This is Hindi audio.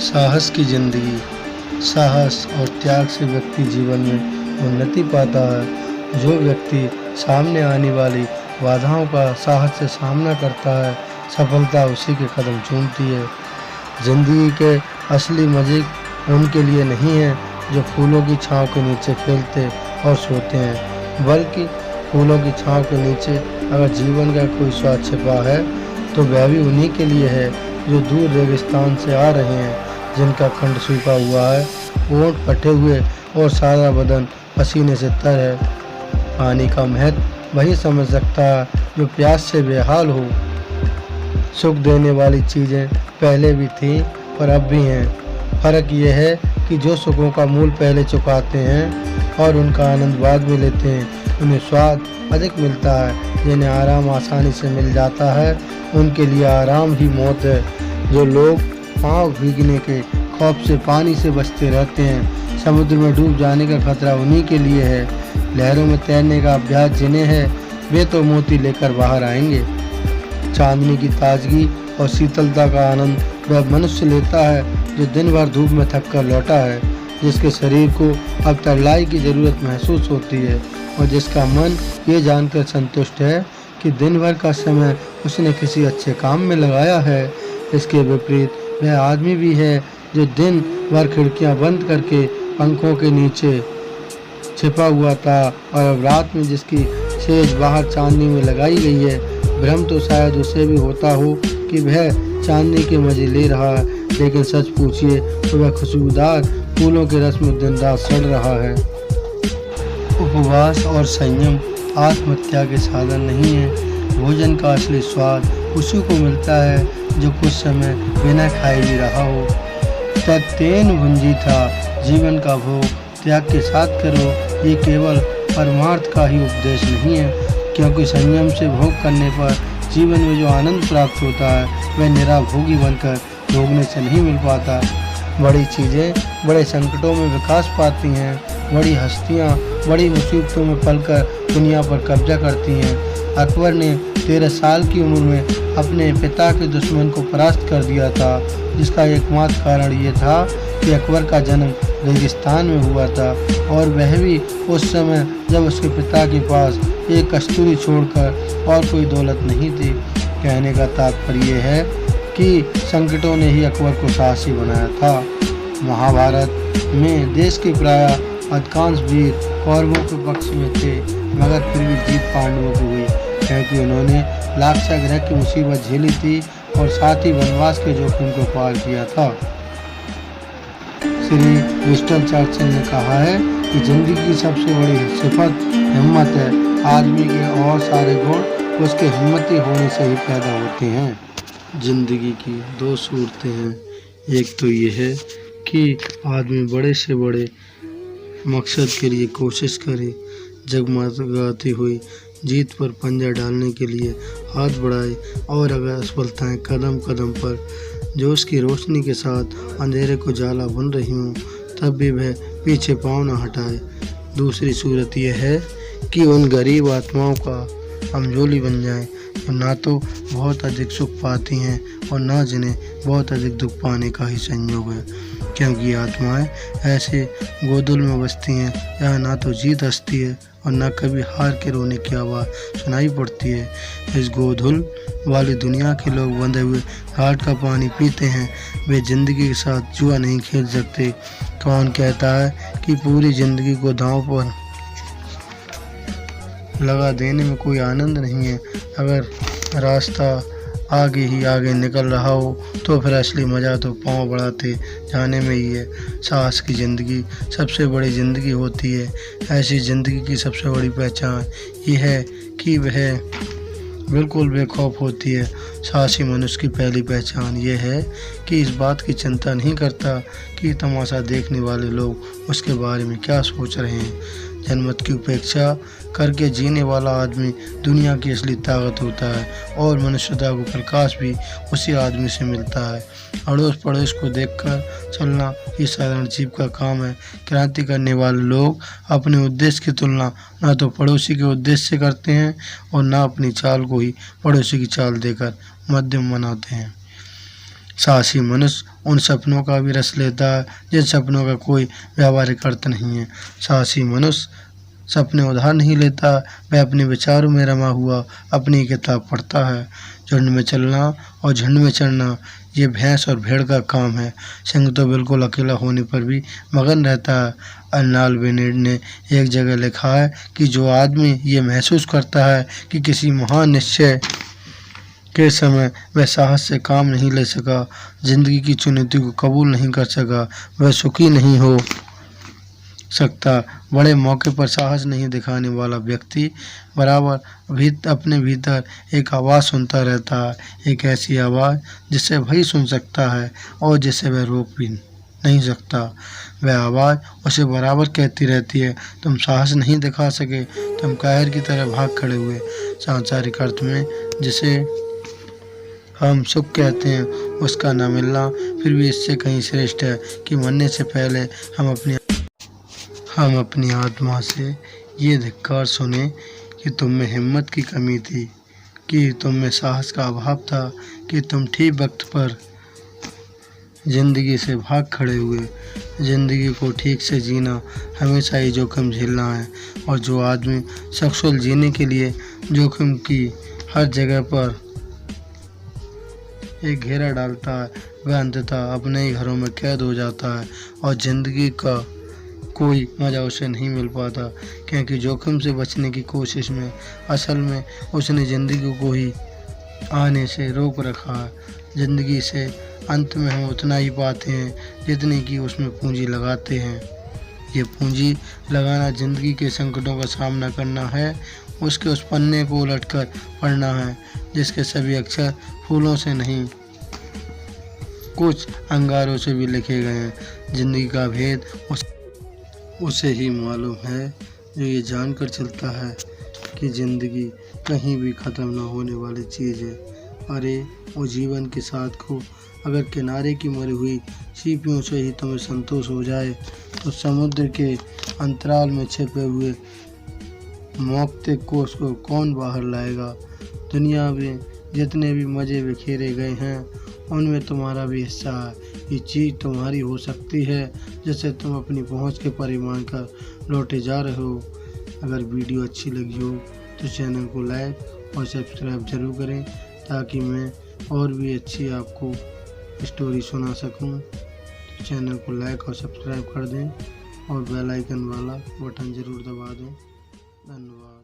साहस की जिंदगी। साहस और त्याग से व्यक्ति जीवन में उन्नति पाता है। जो व्यक्ति सामने आने वाली बाधाओं का साहस से सामना करता है, सफलता उसी के कदम चूमती है। जिंदगी के असली मजे उनके लिए नहीं है जो फूलों की छांव के नीचे खेलते और सोते हैं, बल्कि फूलों की छांव के नीचे अगर जीवन का कोई स्वाद छिपा है तो वह भी उन्हीं के लिए है जो दूर रेगिस्तान से आ रहे हैं, जिनका कंठ सूखा हुआ है, होंठ फटे हुए और सारा बदन पसीने से तर है। पानी का महत्व वही समझ सकता है जो प्यास से बेहाल हो। सुख देने वाली चीज़ें पहले भी थीं और अब भी हैं। फ़र्क यह है कि जो सुखों का मूल पहले चुकाते हैं और उनका आनंद बाद में लेते हैं, उन्हें स्वाद अधिक मिलता है। जिन्हें आराम आसानी से मिल जाता है, उनके लिए आराम ही मौत है। जो लोग पाँव भीगने के खौफ से पानी से बचते रहते हैं, समुद्र में डूब जाने का खतरा उन्हीं के लिए है। लहरों में तैरने का अभ्यास जिन्हें है, वे तो मोती लेकर बाहर आएंगे। चांदनी की ताजगी और शीतलता का आनंद वह मनुष्य लेता है जो दिन भर धूप में थक कर लौटा है, जिसके शरीर को अब तरलाई की ज़रूरत महसूस होती है और जिसका मन ये जानकर संतुष्ट है कि दिन भर का समय उसने किसी अच्छे काम में लगाया है। इसके विपरीत वह आदमी भी है जो दिन भर खिड़कियां बंद करके पंखों के नीचे छिपा हुआ था और अब रात में जिसकी सेज बाहर चांदनी में लगाई गई है। भ्रम तो शायद उसे भी होता हो कि वह चांदनी के मजे ले रहा है, लेकिन सच पूछिए तो वह खुशबूदार फूलों के रस में दिन रात सड़ रहा है। उपवास और संयम आत्महत्या के साधन नहीं है। भोजन का असली स्वाद उसी को मिलता है जो कुछ समय बिना खाए भी रहा हो। तत्तेन भुंजी था जीवन का भोग त्याग के साथ करो, ये केवल परमार्थ का ही उपदेश नहीं है, क्योंकि संयम से भोग करने पर जीवन में जो आनंद प्राप्त होता है वह निराभोगी बनकर भोगने से नहीं मिल पाता। बड़ी चीज़ें बड़े संकटों में विकास पाती हैं। बड़ी हस्तियाँ बड़ी मुसीबतों में पलकर दुनिया पर कब्जा करती हैं। अकबर ने 13 साल की उम्र में अपने पिता के दुश्मन को परास्त कर दिया था, जिसका एकमात्र कारण ये था कि अकबर का जन्म रेगिस्तान में हुआ था और वह भी उस समय जब उसके पिता के पास एक कस्तूरी छोड़कर और कोई दौलत नहीं थी। कहने का तात्पर्य है कि संकटों ने ही अकबर को साहसी बनाया था। महाभारत में देश के प्राय अधिकांश वीर कौरवों के पक्ष में थे, मगर फिर भी जीत पांडवों की हुई, क्योंकि उन्होंने लाक्षागृह की मुसीबत झेली थी और साथ ही वनवास के जोखिम को पार किया था। श्री विंस्टन चर्चिल ने कहा है कि जिंदगी की सबसे बड़ी सिफत हिम्मत है। आदमी के और सारे गुण उसके हिम्मती होने से ही पैदा होते हैं। जिंदगी की दो सूरतें हैं। एक तो ये है कि आदमी बड़े से बड़े मकसद के लिए कोशिश करे, जगमगाती हुई जीत पर पंजा डालने के लिए हाथ बढ़ाए, और अगर असफलताएं कदम कदम पर जोश की रोशनी के साथ अंधेरे को जाला बन रही हों, तब भी वह पीछे पाँव न हटाए। दूसरी सूरत यह है कि उन गरीब आत्माओं का कमजोरी बन जाए जो ना तो बहुत अधिक सुख पाती हैं और ना जिन्हें बहुत अधिक दुख पाने का ही संयोग है, क्योंकि आत्माएं ऐसे गोदुल में बसती हैं जहाँ ना तो जीत हंसती है और ना कभी हार के रोने की आवाज़ सुनाई पड़ती है। इस गोधुल वाली दुनिया के लोग बंधे हुए घाट का पानी पीते हैं। वे जिंदगी के साथ जुआ नहीं खेल सकते। कौन कहता है कि पूरी जिंदगी को दांव पर लगा देने में कोई आनंद नहीं है। अगर रास्ता आगे ही आगे निकल रहा हो तो फिर असली मज़ा तो पाँव बढ़ाते जाने में ही है। साहस की ज़िंदगी सबसे बड़ी ज़िंदगी होती है। ऐसी ज़िंदगी की सबसे बड़ी पहचान ये है कि वह बिल्कुल बेखौफ होती है। साहसी मनुष्य की पहली पहचान ये है कि इस बात की चिंता नहीं करता कि तमाशा देखने वाले लोग उसके बारे में क्या सोच रहे हैं। जनमत की उपेक्षा करके जीने वाला आदमी दुनिया की असली ताकत होता है और मनुष्यता को प्रकाश भी उसी आदमी से मिलता है। अड़ोस पड़ोस को देखकर चलना ये साधारण जीव का काम है। क्रांति करने वाले लोग अपने उद्देश्य की तुलना ना तो पड़ोसी के उद्देश्य से करते हैं और ना अपनी चाल को ही पड़ोसी की चाल देकर मध्यम बनाते हैं। साहसी मनुष्य उन सपनों का भी रस लेता है जिन सपनों का कोई व्यावहारिक अर्थ नहीं है। साहसी मनुष्य सपने उधार नहीं लेता, वह अपने विचारों में रमा हुआ अपनी किताब पढ़ता है। झुंड में चलना और झुंड में चढ़ना ये भैंस और भेड़ का काम है। सिंह तो बिल्कुल अकेला होने पर भी मगन रहता है। अर्नाल्ड बेनेट ने एक जगह लिखा है कि जो आदमी ये महसूस करता है कि किसी महान निश्चय के समय वह साहस से काम नहीं ले सका, जिंदगी की चुनौती को कबूल नहीं कर सका, वह सुखी नहीं हो सकता। बड़े मौके पर साहस नहीं दिखाने वाला व्यक्ति बराबर अपने भीतर एक आवाज़ सुनता रहता है, एक ऐसी आवाज़ जिसे वही सुन सकता है और जिसे वह रोक भी नहीं सकता। वह आवाज़ उसे बराबर कहती रहती है, तुम साहस नहीं दिखा सके, तुम कायर की तरह भाग खड़े हुए। सांसारिक अर्थ में जिसे हम सुख कहते हैं उसका न मिलना फिर भी इससे कहीं श्रेष्ठ है कि मरने से पहले हम अपनी आत्मा से ये धिक्कार सुने कि तुम में हिम्मत की कमी थी, कि तुम में साहस का अभाव था, कि तुम ठीक वक्त पर ज़िंदगी से भाग खड़े हुए। ज़िंदगी को ठीक से जीना हमेशा ही जोखिम झेलना है, और जो आदमी सक्सेसफुल जीने के लिए जोखिम की हर जगह पर एक घेरा डालता है वह अंततः अपने ही घरों में कैद हो जाता है और ज़िंदगी का कोई मज़ा उसे नहीं मिल पाता, क्योंकि जोखिम से बचने की कोशिश में असल में उसने ज़िंदगी को ही आने से रोक रखा है। ज़िंदगी से अंत में हम उतना ही पाते हैं जितनी कि उसमें पूंजी लगाते हैं। ये पूंजी लगाना ज़िंदगी के संकटों का सामना करना है, उसके उस पन्ने को उलटकर पढ़ना है जिसके सभी अक्षर फूलों से नहीं कुछ अंगारों से भी लिखे गए हैं। ज़िंदगी का भेद उसे ही मालूम है जो ये जानकर चलता है कि ज़िंदगी कहीं भी ख़त्म ना होने वाली चीज़ है। अरे वो जीवन के साथ को अगर किनारे की मरी हुई सीपियों से ही तुम्हें संतोष हो जाए तो समुद्र के अंतराल में छिपे हुए मौक्ते कोष को कौन बाहर लाएगा। दुनिया में जितने भी मज़े बिखेरे गए हैं उनमें तुम्हारा भी हिस्सा है। ये चीज़ तुम्हारी हो सकती है जिसे तुम अपनी पहुंच के परे मानकर लौटे जा रहे हो। अगर वीडियो अच्छी लगी हो तो चैनल को लाइक और सब्सक्राइब जरूर करें ताकि मैं और भी अच्छी आपको स्टोरी सुना सकूं। तो चैनल को लाइक और सब्सक्राइब कर दें और बेल आइकन वाला बटन ज़रूर दबा दें। धन्यवाद।